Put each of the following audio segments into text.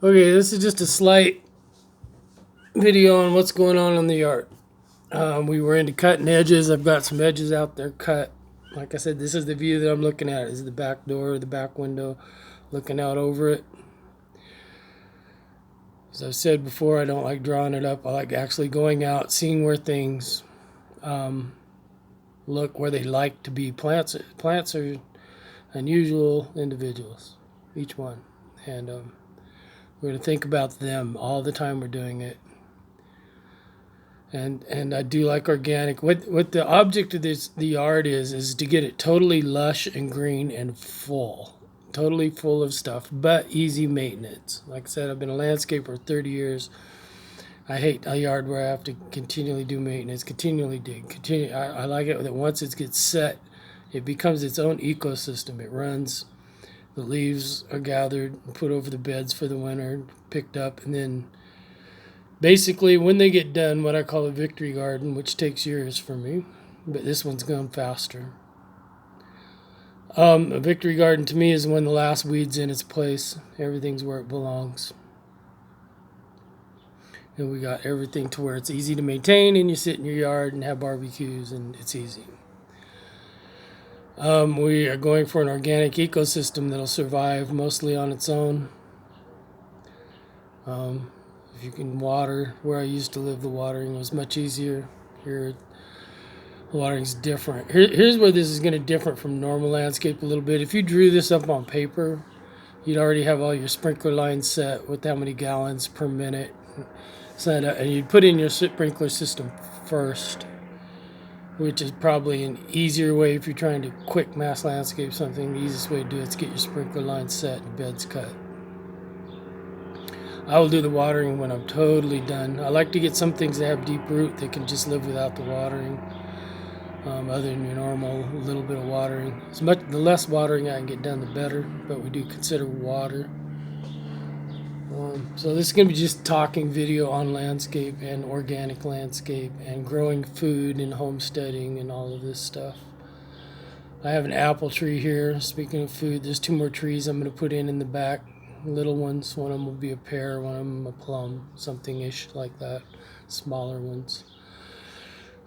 Okay, this is just a slight video on what's going on in the yard. We were into cutting edges. I've got some edges out there cut. Like I said, this is the view that I'm looking at. This is the back door, the back window, looking out over it. As I've said before, I don't like drawing it up. I like actually going out, seeing where things look, where they like to be. Plants are unusual individuals, each one. And we're going to think about them all the time we're doing it. And I do like organic. What the object of the yard is to get it totally lush and green and full. Totally full of stuff, but easy maintenance. Like I said, I've been a landscaper for 30 years. I hate a yard where I have to continually do maintenance, continually dig. I like it that once it gets set, it becomes its own ecosystem. It runs. The leaves are gathered and put over the beds for the winter, picked up, and then basically when they get done, what I call a victory garden, which takes years for me, but this one's gone faster. A victory garden to me is when the last weed's in its place. Everything's where it belongs. And we got everything to where it's easy to maintain, and you sit in your yard and have barbecues, and it's easy. We are going for an organic ecosystem that'll survive mostly on its own. If you can water, where I used to live, the watering was much easier. Here, the watering's different. Here's where this is going to differ from normal landscape a little bit. If you drew this up on paper, you'd already have all your sprinkler lines set with how many gallons per minute. And you'd put in your sprinkler system first, which is probably an easier way if you're trying to quick mass landscape something. The easiest way to do it is get your sprinkler line set and beds cut. I will do the watering when I'm totally done. I like to get some things that have deep root that can just live without the watering. Other than your normal little bit of watering. The less watering I can get done, the better, but we do consider water. So this is going to be just talking video on landscape and organic landscape and growing food and homesteading and all of this stuff. I have an apple tree here. Speaking of food, there's 2 more trees I'm going to put in the back. Little ones. One of them will be a pear, one of them a plum, something-ish like that. Smaller ones.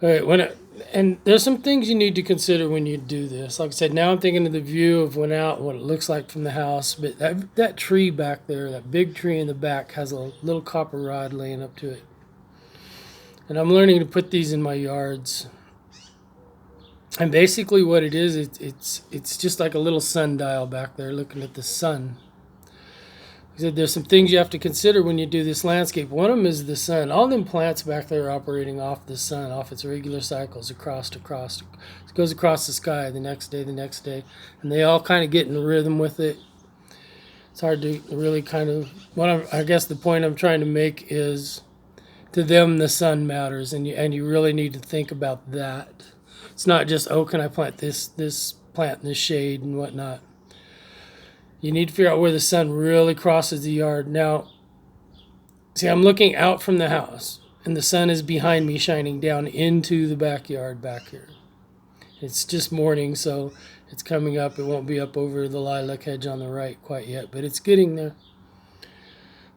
All right, and there's some things you need to consider when you do this. Like I said, now I'm thinking of the view of what it looks like from the house. But that tree back there, that big tree in the back, has a little copper rod laying up to it. And I'm learning to put these in my yards. And basically what it is, it's just like a little sundial back there looking at the sun. I said there's some things you have to consider when you do this landscape. One of them is the sun. All them plants back there are operating off the sun, off its regular cycles, across. It goes across the sky the next day, and they all kind of get in rhythm with it. It's hard to really kind of. I guess the point I'm trying to make is, to them the sun matters, and you really need to think about that. It's not just, oh, can I plant this plant in the shade and whatnot. You need to figure out where the sun really crosses the yard. Now, see, I'm looking out from the house, and the sun is behind me shining down into the backyard back here. It's just morning, so it's coming up. It won't be up over the lilac hedge on the right quite yet, but it's getting there.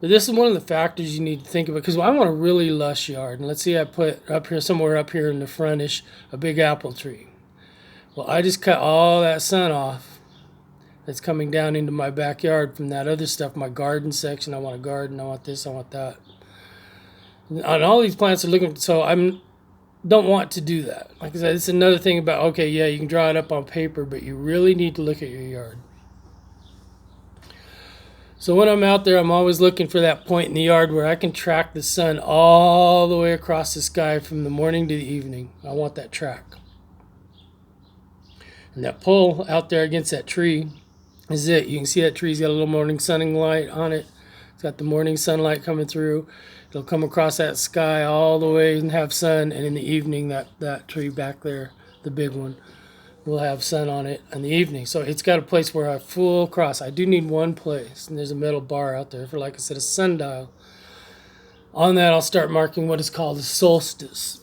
But this is one of the factors you need to think about, because I want a really lush yard. And let's see, I put somewhere up here in the frontish, a big apple tree. Well, I just cut all that sun off. That's coming down into my backyard from that other stuff, my garden section. I want a garden, I want this, I want that. And all these plants are looking, so don't want to do that. Like I said, it's another thing about, okay, yeah, you can draw it up on paper, but you really need to look at your yard. So when I'm out there, I'm always looking for that point in the yard where I can track the sun all the way across the sky from the morning to the evening. I want that track. And that pole out there against that tree is it. You can see that tree's got a little morning sunlight on it. It's got the morning sunlight coming through. It'll come across that sky all the way and have sun, and in the evening that tree back there, the big one, will have sun on it in the evening. So it's got a place where I full cross. I do need one place, and there's a metal bar out there for, like I said, a sundial. On that, I'll start marking what is called a solstice.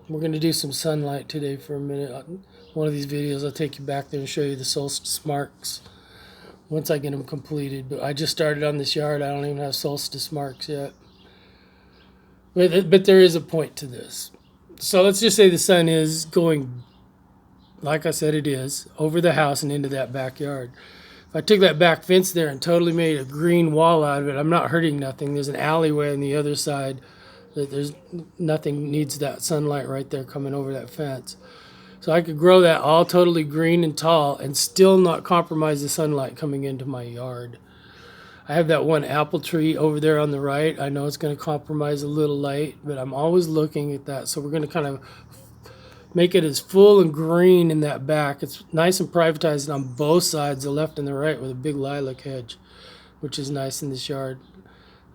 We're going to do some sunlight today for a minute. One of these videos, I'll take you back there and show you the solstice marks. once I get them completed. But I just started on this yard. I don't even have solstice marks yet. But there is a point to this. So let's just say the sun is going, like I said it is, over the house and into that backyard. If I took that back fence there and totally made a green wall out of it, I'm not hurting nothing. There's an alleyway on the other side. There's nothing needs that sunlight right there coming over that fence. So I could grow that all totally green and tall and still not compromise the sunlight coming into my yard. I have that one apple tree over there on the right. I know it's going to compromise a little light, but I'm always looking at that. So we're going to kind of make it as full and green in that back. It's nice and privatized on both sides, the left and the right, with a big lilac hedge, which is nice in this yard.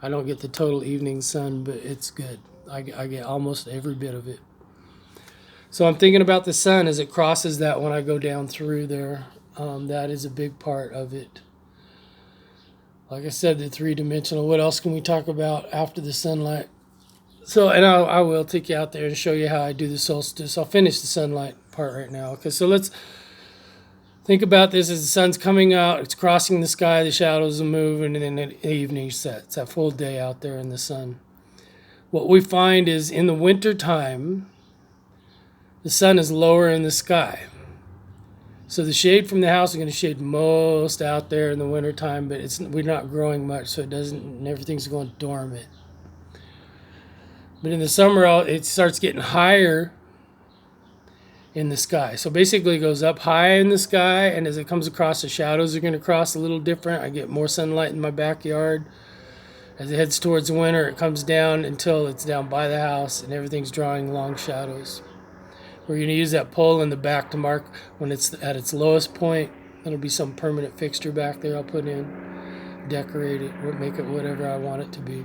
I don't get the total evening sun, but it's good. I get almost every bit of it. So I'm thinking about the sun as it crosses that when I go down through there. That is a big part of it. Like I said, the three-dimensional. What else can we talk about after the sunlight? So, and I will take you out there and show you how I do the solstice. I'll finish the sunlight part right now. Okay, so let's think about this as the sun's coming out. It's crossing the sky. The shadows are moving, and then the evening sets. That full day out there in the sun. What we find is in the winter time, the sun is lower in the sky. So the shade from the house is going to shade most out there in the wintertime, but we're not growing much, so everything's going dormant. But in the summer, it starts getting higher in the sky. So basically it goes up high in the sky, and as it comes across, the shadows are going to cross a little different. I get more sunlight in my backyard. As it heads towards winter, it comes down until it's down by the house, and everything's drawing long shadows. We're going to use that pole in the back to mark when it's at its lowest point. There'll be some permanent fixture back there I'll put in, decorate it, or make it whatever I want it to be.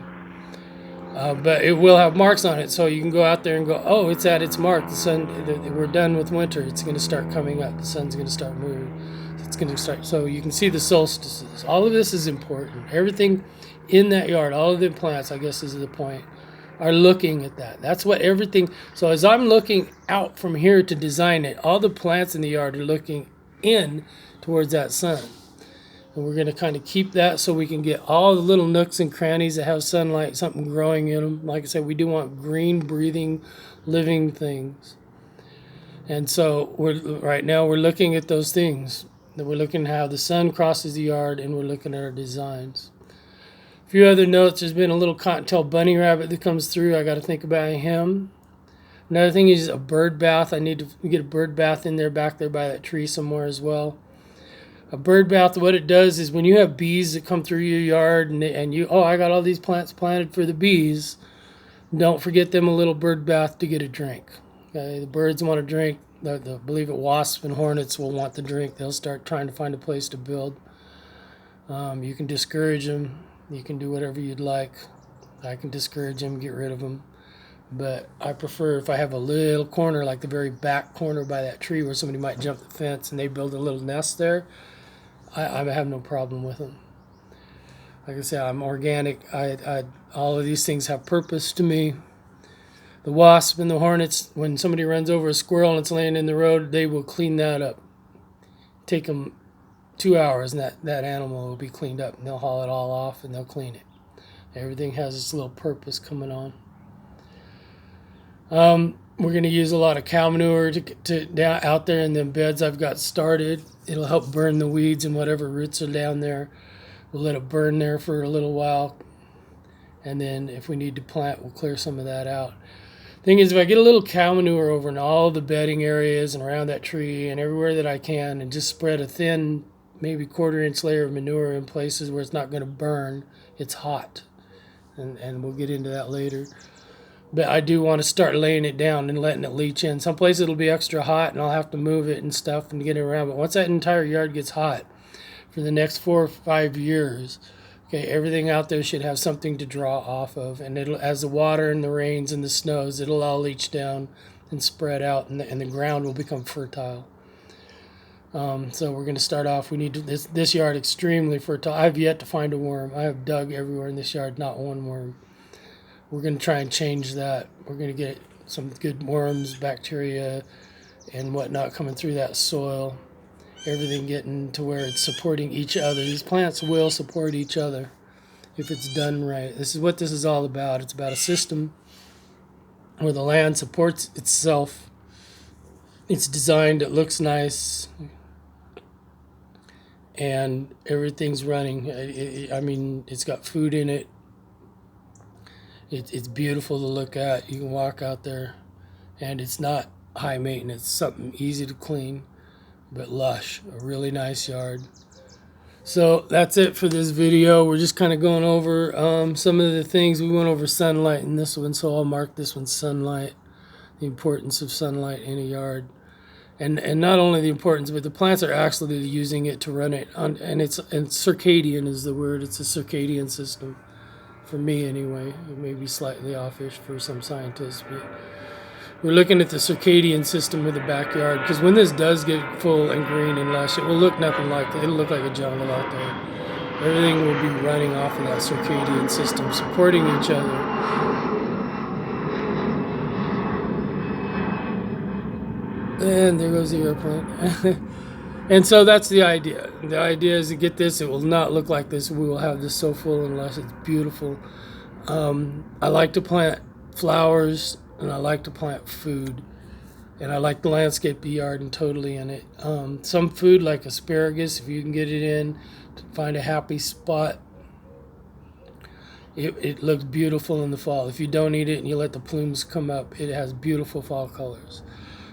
But it will have marks on it, so you can go out there and go, oh, it's at its mark. The sun, we're done with winter. It's going to start coming up. The sun's going to start moving. It's going to start. So you can see the solstices. All of this is important. Everything in that yard, all of the plants, I guess is the point, are looking at that. That's what everything. So as I'm looking out from here to design it, all the plants in the yard are looking in towards that sun. And we're going to kind of keep that so we can get all the little nooks and crannies that have sunlight, something growing in them. Like I said, we do want green, breathing, living things. And so right now we're looking at those things. We're looking at how the sun crosses the yard, and we're looking at our designs. A few other notes. There's been a little cottontail bunny rabbit that comes through. I got to think about him. Another thing is a bird bath. I need to get a bird bath in there, back there by that tree somewhere as well. A bird bath, what it does is when you have bees that come through your yard and you, I got all these plants planted for the bees, don't forget them a little bird bath to get a drink. Okay? The birds want to drink. Believe it, wasps and hornets will want to drink. They'll start trying to find a place to build. You can discourage them. You can do whatever you'd like. I can discourage them, get rid of them. But I prefer if I have a little corner, like the very back corner by that tree where somebody might jump the fence and they build a little nest there, I have no problem with them. Like I said, I'm organic. All of these things have purpose to me. The wasp and the hornets, when somebody runs over a squirrel and it's laying in the road, they will clean that up. Take them 2 hours and that animal will be cleaned up, and they'll haul it all off and they'll clean it. Everything has its little purpose coming on. We're going to use a lot of cow manure out there in the beds I've got started. It'll help burn the weeds and whatever roots are down there. We'll let it burn there for a little while, and then if we need to plant, we'll clear some of that out. Thing is, if I get a little cow manure over in all the bedding areas and around that tree and everywhere that I can, and just spread a thin, maybe quarter-inch layer of manure in places where it's not going to burn, it's hot, and we'll get into that later. But I do want to start laying it down and letting it leach in. Some places it'll be extra hot, and I'll have to move it and stuff and get it around. But once that entire yard gets hot, for the next 4 or 5 years, okay, everything out there should have something to draw off of. And it'll, as the water and the rains and the snows, it'll all leach down and spread out, and the ground will become fertile. So we're going to start off. We need this yard extremely fertile. I've yet to find a worm. I have dug everywhere in this yard, not one worm. We're going to try and change that. We're going to get some good worms, bacteria, and whatnot coming through that soil. everything getting to where it's supporting each other. These plants will support each other if it's done right. This is what this is all about. It's about a system where the land supports itself. It's designed, it looks nice, and everything's running. I mean, it's got food in it. It's beautiful to look at. You can walk out there, and it's not high maintenance. Something easy to clean, but lush. A really nice yard. So that's it for this video. We're just kind of going over some of the things. We went over sunlight in this one, so I'll mark this one sunlight, the importance of sunlight in a yard. And not only the importance, but the plants are actually using it to run it on, and circadian is the word. It's a circadian system, for me anyway. It may be slightly offish for some scientists, but we're looking at the circadian system of the backyard, because when this does get full and green and lush, it will look nothing like that. It'll look like a jungle out there. Everything will be running off of that circadian system, supporting each other. And there goes the airplane. And so that's the idea. The idea is to get this. It will not look like this. We will have this so full and lush. It's beautiful. I like to plant flowers, and I like to plant food. And I like to landscape the yard and totally in it. Some food like asparagus, if you can get it in, to find a happy spot, it looks beautiful in the fall. If you don't eat it and you let the plumes come up, it has beautiful fall colors.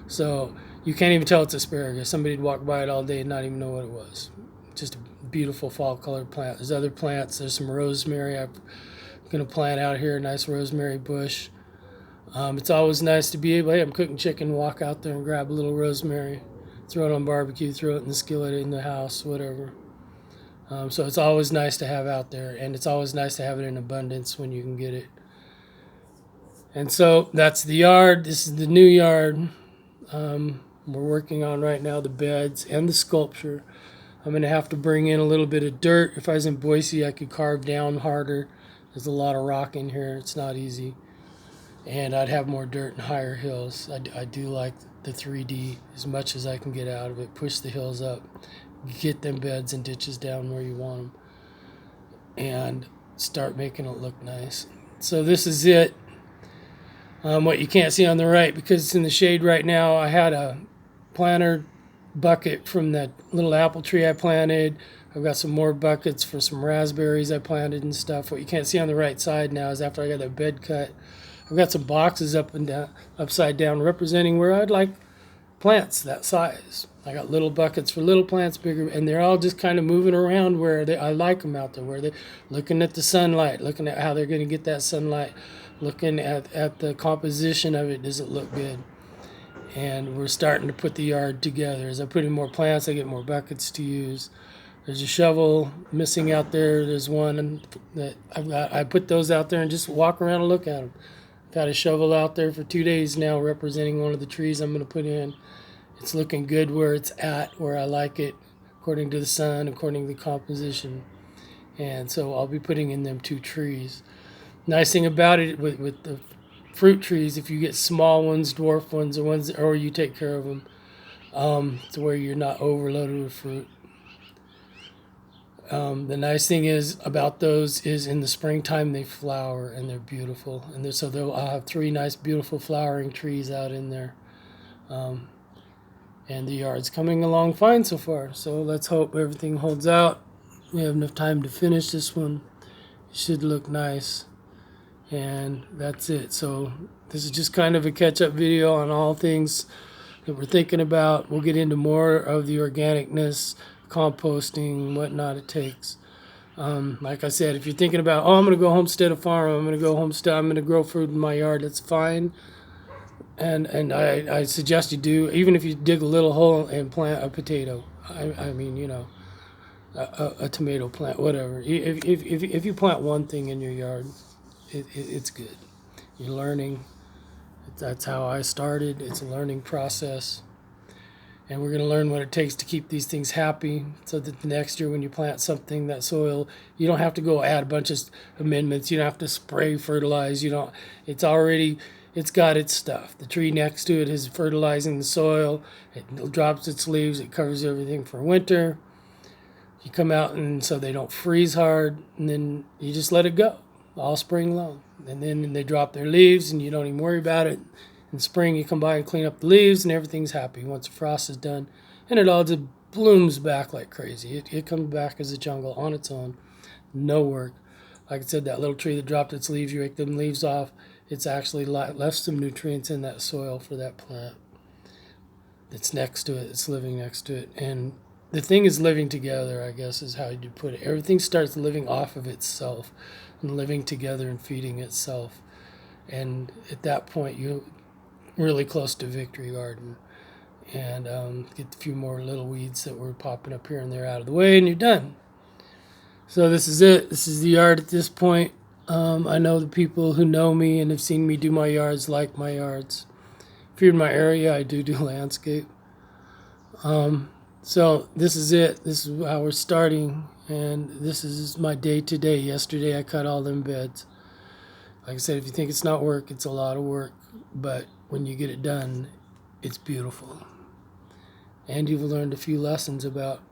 So you can't even tell it's asparagus. Somebody'd walk by it all day and not even know what it was. Just a beautiful fall colored plant. There's other plants. There's some rosemary I'm going to plant out here, a nice rosemary bush. It's always nice to be able, hey, I'm cooking chicken, walk out there and grab a little rosemary, throw it on barbecue, throw it in the skillet in the house, whatever. So it's always nice to have out there, and it's always nice to have it in abundance when you can get it. And so that's the yard. This is the new yard. We're working on right now the beds and the sculpture. I'm going to have to bring in a little bit of dirt. If I was in Boise, I could carve down harder. There's a lot of rock in here. It's not easy. And I'd have more dirt and higher hills. I do like the 3D as much as I can get out of it. Push the hills up. Get them beds and ditches down where you want them. And start making it look nice. So this is it. What you can't see on the right, because it's in the shade right now, I had a planter bucket from that little apple tree I planted. I've got some more buckets for some raspberries I planted and stuff. What you can't see on the right side now is after I got that bed cut, I've got some boxes up and down, upside down, representing where I'd like plants that size. I got little buckets for little plants, bigger, and they're all just kind of moving around where I like them out there, where they're looking at the sunlight, looking at how they're going to get that sunlight, looking at the composition of it. Does it look good? And we're starting to put the yard together. As I put in more plants, I get more buckets to use. There's a shovel missing out there. There's one that I put those out there and just walk around and look at them. Got a shovel out there for 2 days now, representing one of the trees I'm going to put in. It's looking good where it's at, where I like it, according to the sun, according to the composition. And so I'll be putting in them 2 trees. Nice thing about it with the fruit trees, if you get small ones, dwarf ones, or you take care of them, to where you're not overloaded with fruit. The nice thing is about those is in the springtime they flower and they're beautiful, and I'll have 3 nice beautiful flowering trees out in there. And the yard's coming along fine so far, so let's hope everything holds out. We have enough time to finish this one. It should look nice. And that's it. So this is just kind of a catch-up video on all things that we're thinking about. We'll get into more of the organicness, composting, whatnot it takes. Like I said, if you're thinking about, I'm going to go homestead a farm, I'm going to grow fruit in my yard, that's fine. And I suggest you do, even if you dig a little hole and plant a potato. I mean, a tomato plant, whatever. If you plant one thing in your yard, it's good. You're learning. That's how I started. It's a learning process. And we're going to learn what it takes to keep these things happy, so that the next year when you plant something, that soil, you don't have to go add a bunch of amendments. You don't have to spray, fertilize. It's already it's got its stuff. The tree next to it is fertilizing the soil. It drops its leaves. It covers everything for winter. You come out, and so they don't freeze hard, and then you just let it go all spring long. And then they drop their leaves, and you don't even worry about it. In spring, you come by and clean up the leaves, and everything's happy once the frost is done. And it all just blooms back like crazy. It comes back as a jungle on its own. No work. Like I said, that little tree that dropped its leaves, you rake them leaves off, it's actually left some nutrients in that soil for that plant that's next to it, it's living next to it. And the thing is living together, I guess, is how you put it. Everything starts living off of itself and living together and feeding itself. And at that point, you're really close to victory garden. And get a few more little weeds that were popping up here and there out of the way, and you're done. So this is it. This is the yard at this point. I know the people who know me and have seen me do my yards like my yards. If you're in my area, I do landscape. So this is it. This is how we're starting, and this is my day to day. Yesterday I cut all them beds. Like I said, if you think it's not work, it's a lot of work. But when you get it done, it's beautiful. And you've learned a few lessons about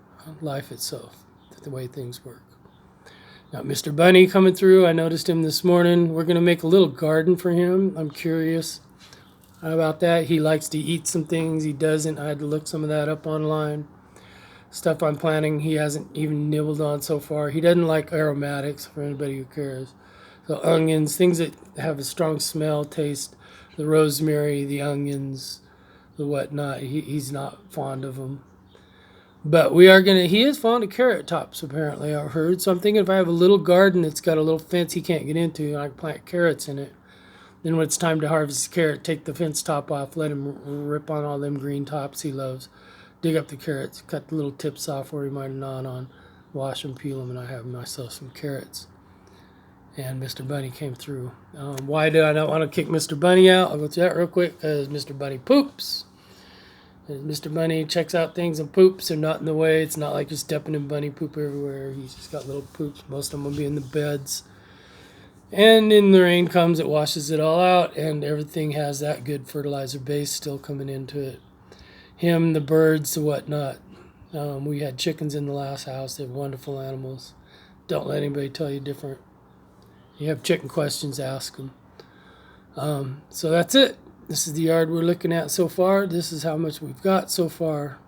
life itself, the way things work. Now, Mr. Bunny coming through. I noticed him this morning. We're going to make a little garden for him. I'm curious about that. He likes to eat some things. He doesn't. I had to look some of that up online. Stuff I'm planting, he hasn't even nibbled on so far. He doesn't like aromatics, for anybody who cares. So onions, things that have a strong smell, taste, the rosemary, the onions, the whatnot. He's not fond of them. But he is fond of carrot tops, apparently, I've heard. So I'm thinking if I have a little garden that's got a little fence he can't get into, and I can plant carrots in it, then when it's time to harvest his carrot, take the fence top off, let him rip on all them green tops he loves, dig up the carrots, cut the little tips off where he might have gnawed on, wash them, peel them, and I have myself some carrots. And Mr. Bunny came through. Why did I not want to kick Mr. Bunny out? I'll go through that real quick, because Mr. Bunny poops. Mr. Bunny checks out things and poops. They're not in the way. It's not like you're stepping in bunny poop everywhere. He's just got little poops. Most of them will be in the beds. And in the rain comes, it washes it all out, and everything has that good fertilizer base still coming into it. Him, the birds, the whatnot. We had chickens in the last house. They're wonderful animals. Don't let anybody tell you different. You have chicken questions, ask them. So that's it. This is the yard we're looking at so far. This is how much we've got so far.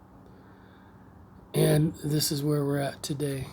And this is where we're at today.